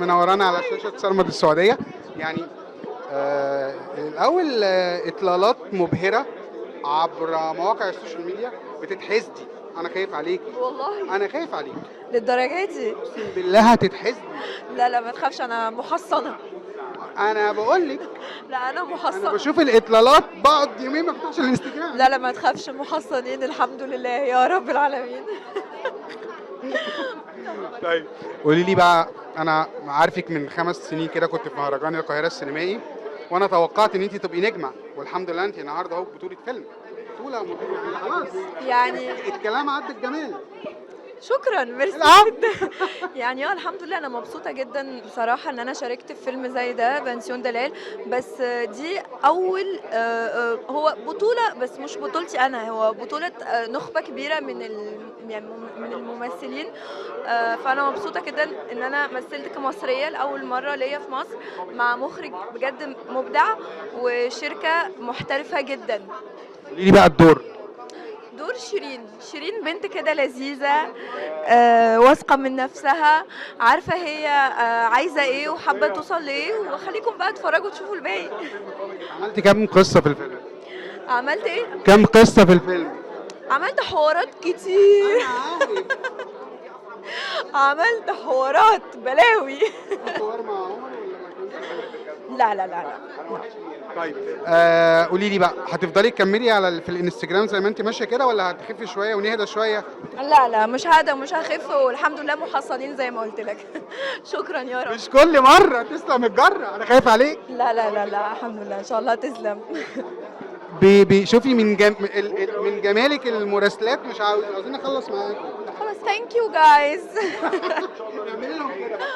منورانا على شاشه سرمد السعوديه. يعني الاول اطلالات مبهره عبر مواقع السوشيال ميديا بتتحسدي. انا خايف عليكي، والله انا خايف عليكي، للدرجه دي؟ اقسم بالله هتتحسدي. لا لا ما تخافش، انا محصنه. انا بقول لك، لا انا انا محصنه. بشوف الاطلالات بقعد يومين ما بفتحش الانستجرام. لا لا ما تخافش، محصنين الحمد لله يا رب العالمين. طيب قولي لي بقى، انا عارفك من 5 سنين كده كنت في مهرجان القاهره السينمائي، وانا توقعت ان انت تبقي نجمه، والحمد لله انت النهارده اهو بطوله فيلم، بطوله يعني خلاص يعني الكلام عدى الجمال. شكرا ميرسي العفو. جدا. يعني الحمد لله انا مبسوطه جدا بصراحه ان انا شاركت في فيلم زي ده بنسيون دلال. بس دي اول هو بطوله، بس مش بطولتي انا، هو بطوله نخبه كبيره يعني من الممثلين. فانا مبسوطه جدا ان انا مثلت كمصريه لاول مره ليا في مصر مع مخرج بجد مبدع وشركه محترفه جدا. قولي لي بقى الدور. دور شيرين بنت كده لذيذة، واثقة من نفسها، عارفة هي عايزة ايه وحابة توصل لايه، وخليكم بقى تتفرجوا تشوفوا الباقي. عملت كام قصه في الفيلم؟ عملت ايه؟ كام قصه في الفيلم؟ عملت حوارات كتير. انا عارف. عملت حوارات بلاوي. حوار مع عمر ولا ما كنتش؟ لا لا لا لا. طيب قولي لي بقى، هتفضلي تكملي في الانستجرام زي ما انت ماشيه كده، ولا هتخفي شويه ونهدى شويه؟ لا لا مش هذا، مش هخف، والحمد لله محصنين زي ما قلت لك. شكرا يا رب. مش كل مره تسلم الجره، انا خايف عليك. لا لا لا لا الحمد لله ان شاء الله تسلم. شوفي من جمالك المراسلات، مش عاوزين نخلص معاكي. خلاص ثانك يو جايز. اعملي لهم كده بقى.